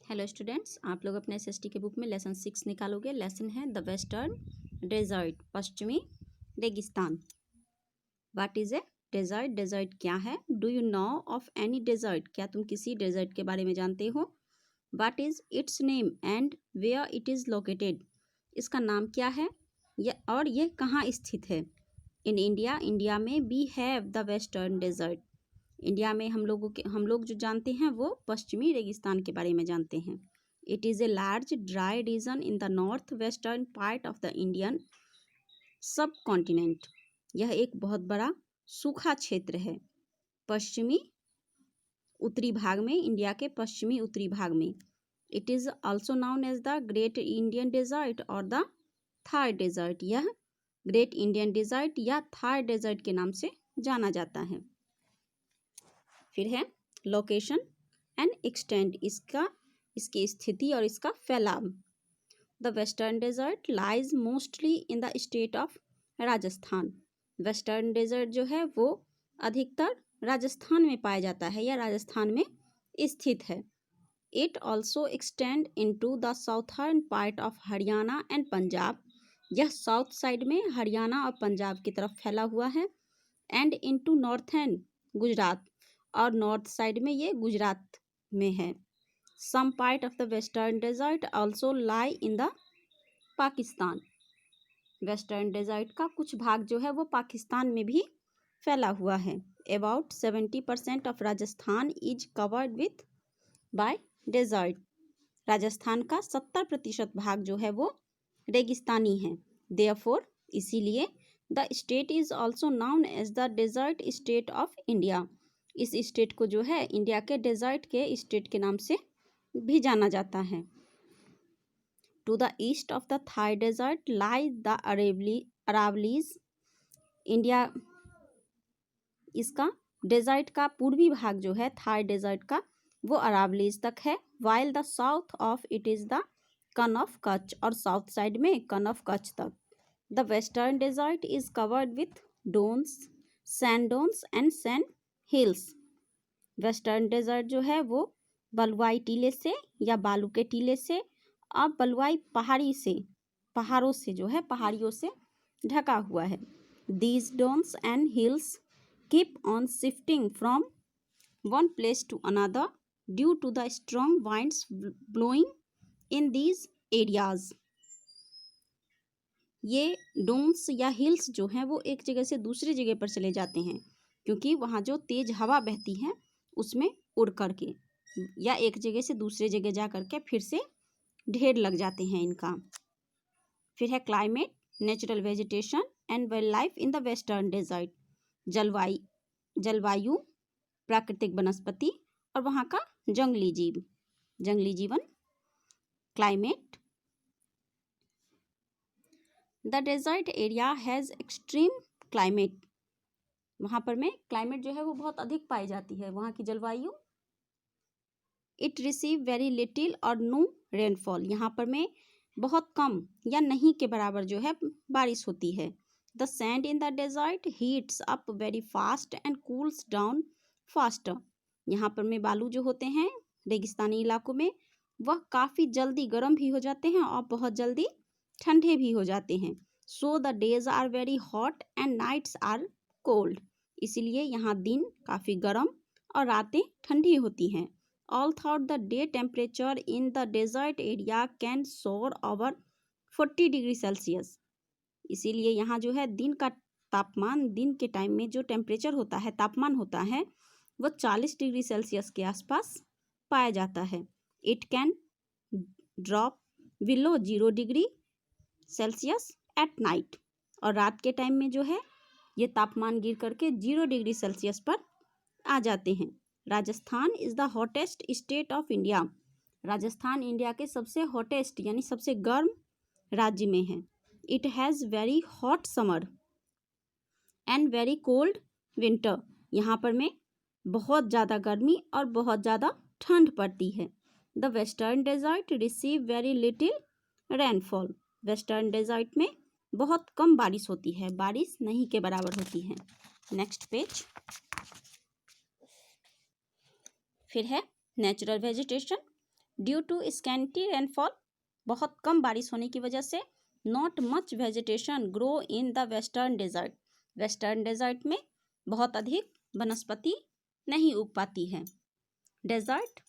Hello students, आप लोग अपने एसएसटी के बुक में लेसन 6 निकालोगे। लेसन है द वेस्टर्न डेजर्ट, पश्चिमी रेगिस्तान। What is a desert? Desert क्या है? Do you know of any desert? क्या तुम किसी डेजर्ट के बारे में जानते हो? What is its name and where it is located? इसका नाम क्या है और ये कहाँ स्थित है? इन इंडिया, इंडिया में we have the western desert. India में हम लोग जो जानते हैं वो पश्चिमी रेगिस्तान के बारे में जानते हैं। It is a large dry region in the north western part of the Indian सब कॉन्टिनेंट। यह एक बहुत बड़ा सूखा क्षेत्र है पश्चिमी उत्तरी भाग में, इंडिया के पश्चिमी उत्तरी भाग में। It is also known as the great Indian desert और द थार डेजर्ट। यह ग्रेट इंडियन डेजर्ट या थार डेजर्ट के नाम से जाना जाता है। फिर है लोकेशन एंड एक्सटेंट, इसकी स्थिति और इसका फैलाव। The western desert lies mostly in the state of Rajasthan. Western desert जो है वो अधिकतर राजस्थान में पाया जाता है या राजस्थान में स्थित है। It also extend into the southern part of Haryana and Punjab. यह साउथ साइड में हरियाणा और पंजाब की तरफ फैला हुआ है। एंड इनटू नॉर्थर्न गुजरात, और नॉर्थ साइड में ये गुजरात में है। Some part of the western desert also lie in the Pakistan. Western desert का कुछ भाग जो है वो पाकिस्तान में भी फैला हुआ है। About 70% of Rajasthan is covered with by desert. Rajasthan का 70% भाग जो है वो रेगिस्तानी है। देयरफॉर, इसीलिए the state is also known as the desert state of India. इस स्टेट को जो है इंडिया के डेजर्ट के स्टेट के नाम से भी जाना जाता है। To the east of the Thar desert lie the Aravallis. India, इसका डेजर्ट का पूर्वी भाग जो है थार डेजर्ट का वो अरावलीज तक है। While the south of it is the Rann of Kutch, और साउथ साइड में कन ऑफ कच्छ तक। The western desert is covered with dunes, sand dunes and sand hills. Western desert जो है वो बलुआई टीले से या बालू के टीले से और बलुआई पहाड़ों से जो है पहाड़ियों से ढका हुआ है। These dunes and hills keep on shifting from one place to another due to the strong winds blowing in these areas. ये डोन्स या हिल्स जो हैं वो एक जगह से दूसरी जगह पर चले जाते हैं क्योंकि वहाँ जो तेज हवा बहती है उसमें उड़ करके या एक जगह से दूसरे जगह जा करके फिर से ढेर लग जाते हैं इनका। फिर है climate, natural vegetation and wild life in the western desert. जलवायु, प्राकृतिक वनस्पति और वहाँ का जंगली जीवन। Climate, the desert area has extreme climate. वहाँ पर में क्लाइमेट जो है वो बहुत अधिक पाई जाती है, वहाँ की जलवायु। इट रिसीव वेरी लिटिल और नो रेनफॉल। यहाँ पर में बहुत कम या नहीं के बराबर जो है बारिश होती है। The sand in the desert heats up very fast and cools down faster. यहाँ पर में बालू जो होते हैं रेगिस्तानी इलाकों में वह काफ़ी जल्दी गर्म भी हो जाते हैं और बहुत जल्दी ठंडे भी हो जाते हैं। So the days are very hot and nights are cold. इसीलिए यहाँ दिन काफ़ी गर्म और रातें ठंडी होती हैं। All throughout the day temperature in the desert area can soar over 40 degree Celsius. इसीलिए यहाँ जो है दिन का तापमान, दिन के टाइम में जो टेम्परेचर होता है, तापमान होता है वो 40 डिग्री सेल्सियस के आसपास पाया जाता है। It can drop below 0 degree Celsius at night. और रात के टाइम में जो है ये तापमान गिर करके 0 डिग्री सेल्सियस पर आ जाते हैं। Rajasthan is the hottest state of India. Rajasthan India के सबसे हॉटेस्ट यानी सबसे गर्म राज्य में है। It has very hot summer and very cold winter. यहाँ पर में बहुत ज़्यादा गर्मी और बहुत ज़्यादा ठंड पड़ती है। The western desert receive very little rainfall. Western desert में बहुत कम बारिश होती है, बारिश नहीं के बराबर होती है। Next page. फिर है natural vegetation. Due to scanty rainfall, बहुत कम बारिश होने की वजह से, not much vegetation grow in the western desert, western desert में बहुत अधिक वनस्पति नहीं उग पाती है। Desert,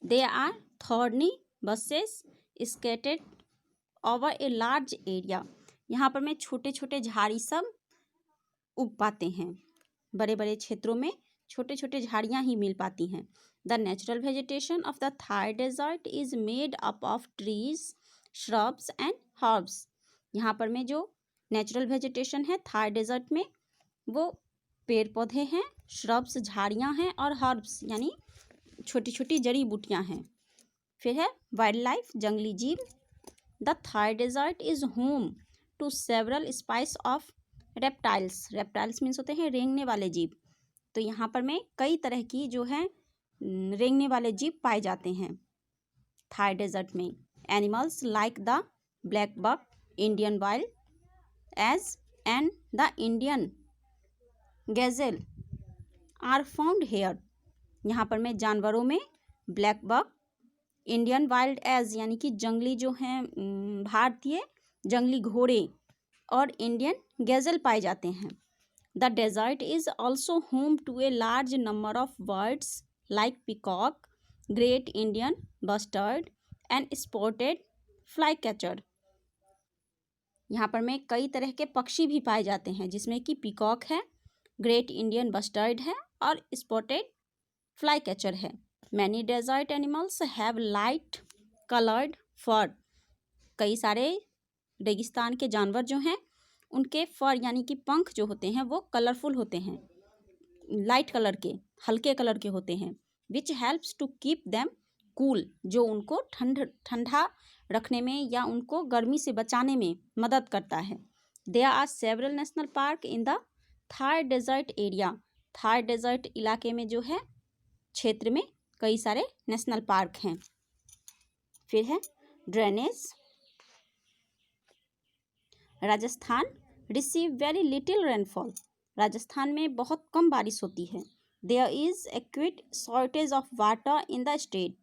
they are thorny bushes scattered over a large area, यहाँ पर में छोटे छोटे झाड़ी सब उग पाते हैं, बड़े बड़े क्षेत्रों में छोटे छोटे झाड़ियाँ ही मिल पाती हैं। The natural vegetation of the Thar desert is made up of trees, shrubs and herbs, यहाँ पर में जो नेचुरल वेजिटेशन है थार डेजर्ट में वो पेड़ पौधे हैं, श्रब्स झाड़ियाँ हैं, और हर्ब्स यानी छोटी छोटी जड़ी बूटियाँ हैं। फिर है वाइल्ड लाइफ, जंगली जीव। The Thar desert is home to several species of reptiles, reptiles means होते हैं रेंगने वाले जीव, तो यहाँ पर में कई तरह की जो है रेंगने वाले जीव पाए जाते हैं थार डेजर्ट में। Animals like the black buck, Indian wild ass and the Indian gazelle are found here, यहाँ पर में जानवरों में black buck, Indian wild ass यानी कि जंगली जो हैं भारतीय जंगली घोड़े, और इंडियन गैजेल पाए जाते हैं। The desert is also home to a large number of birds like peacock, great Indian bustard and spotted flycatcher, यहाँ पर में कई तरह के पक्षी भी पाए जाते हैं जिसमें कि पिकॉक है, ग्रेट इंडियन बस्टर्ड है और स्पॉटेड फ्लाई कैचर है। Many desert animals have light coloured fur, कई सारे रेगिस्तान के जानवर जो हैं उनके फर यानी कि पंख जो होते हैं वो कलरफुल होते हैं, लाइट कलर के, हल्के कलर के होते हैं। Which helps to keep them cool, जो उनको ठंडा रखने में या उनको गर्मी से बचाने में मदद करता है। There are several national park in the Thar desert area, Thar desert इलाके में जो है क्षेत्र में कई सारे नेशनल पार्क हैं। फिर है drainage. Rajasthan receive very little rainfall, Rajasthan में बहुत कम बारिश होती है। There is acute shortage of water in the state,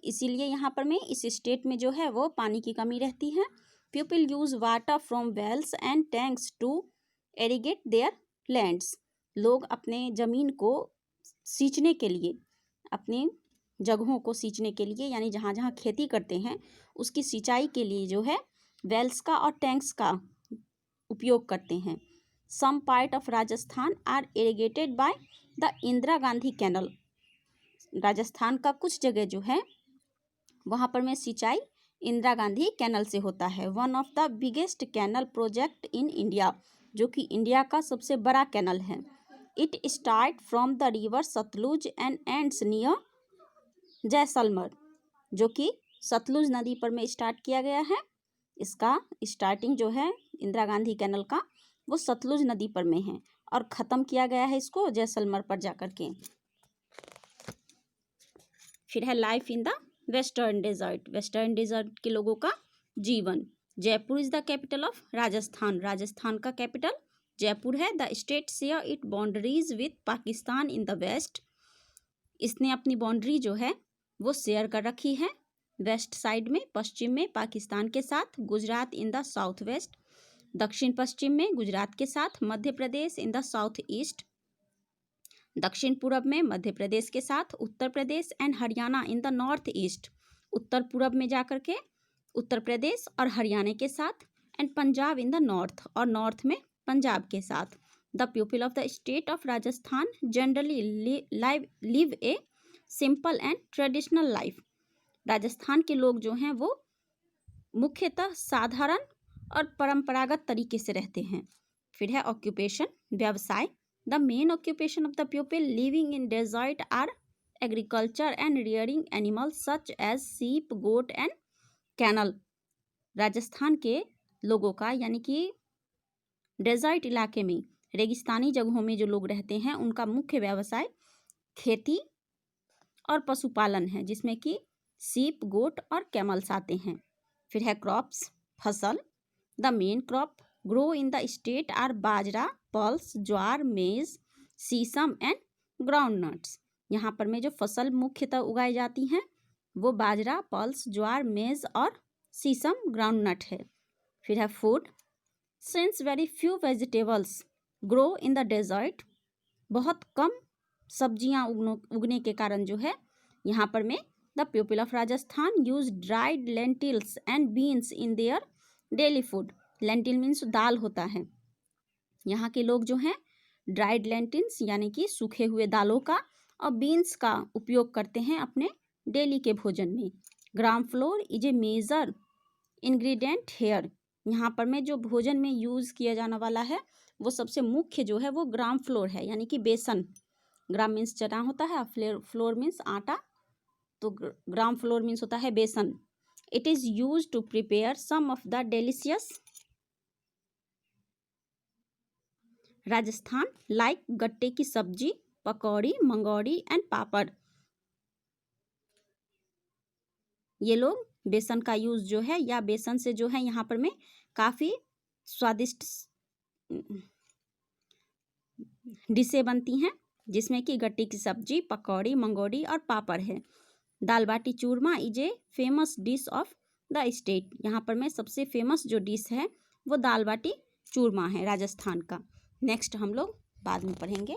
इसीलिए यहाँ पर में इस स्टेट में जो है वो पानी की कमी रहती है। People use water from wells and tanks to irrigate their lands, लोग अपने ज़मीन को सींचने के लिए, अपनी जगहों को सींचने के लिए यानी जहाँ जहाँ खेती करते हैं उसकी सिंचाई के लिए जो है वेल्स का और टैंक्स का उपयोग करते हैं। Some part of Rajasthan are irrigated by the Indira Gandhi canal, Rajasthan का कुछ जगह जो है वहाँ पर में सिंचाई इंदिरा गांधी कैनल से होता है। One of the biggest canal project in India, जो कि इंडिया का सबसे बड़ा कैनल है। It start from the river Sutlej and ends near Jaisalmer, जो कि सतलुज नदी पर में स्टार्ट किया गया है। इसका स्टार्टिंग जो है इंदिरा गांधी कैनल का वो सतलुज नदी पर में है और ख़त्म किया गया है इसको जैसलमेर पर जाकर के। फिर है life in the western desert, western desert के लोगों का जीवन। Jaipur is the capital of Rajasthan, Rajasthan का कैपिटल जयपुर है। The state share it boundaries with Pakistan in the west, इसने अपनी बाउंड्री जो है वो शेयर कर रखी है वेस्ट साइड में, पश्चिम में पाकिस्तान के साथ, Gujarat in the south west, दक्षिण पश्चिम में गुजरात के साथ, Madhya Pradesh in the south east, दक्षिण पूर्व में मध्य प्रदेश के साथ, Uttar Pradesh and Haryana in the north east, उत्तर पूर्व में जाकर के उत्तर प्रदेश और हरियाणा के साथ, and Punjab in the north, और नॉर्थ में पंजाब के साथ। The people of the state of Rajasthan generally live a simple and traditional life, Rajasthan के लोग जो हैं वो मुख्यतः साधारण और परंपरागत तरीके से रहते हैं। फिर है ऑक्यूपेशन, व्यवसाय। The main occupation of the people living in desert are agriculture and rearing animals such as sheep, goat and canal, Rajasthan के लोगों का यानी कि डेजर्ट इलाके में, रेगिस्तानी जगहों में जो लोग रहते हैं उनका मुख्य व्यवसाय खेती और पशुपालन है, जिसमें कि सीप, गोट और कैमल्स आते हैं। फिर है क्रॉप्स, फसल। The main crop grow in the state are bajra, pulse, jowar, maize, sesame and ground nuts, यहाँ पर में जो फसल मुख्यतः उगाई जाती हैं वो बाजरा, पल्स, ज्वार, मेज और सीसम, ग्राउंडनट है। फिर है food. Since very few vegetables grow in the desert, बहुत कम सब्जियां उगने के कारण जो है यहाँ पर में the people of Rajasthan use dried lentils and beans in their daily food. Lentil means दाल होता है। यहाँ के लोग जो हैं ड्राइड लेंटिल्स यानी कि सूखे हुए दालों का और बीन्स का उपयोग करते हैं अपने डेली के भोजन में। Gram flour is a major ingredient here. यहाँ पर में जो भोजन में यूज़ किया जाने वाला है वो सबसे मुख्य जो है वो ग्राम फ्लोर है, यानी कि बेसन। ग्राम मीन्स चना होता है, फ्लोर मीन्स आटा, तो ग्राम फ्लोर मीन्स होता है बेसन। It is use to prepare some of the delicious Rajasthan like गट्टे की सब्जी, पकौड़ी, मंगौड़ी एंड पापड़। ये लोग बेसन का यूज़ जो है या बेसन से जो है यहाँ पर में काफ़ी स्वादिष्ट डिशें बनती हैं, जिसमें कि गट्टे की सब्जी, पकौड़ी, मंगौड़ी और पापड़ है। Dal baati churma is a famous dish of the state. यहाँ पर में सबसे फेमस जो डिश है वो दाल बाटी चूरमा है राजस्थान का। नेक्स्ट हम लोग बाद में पढ़ेंगे।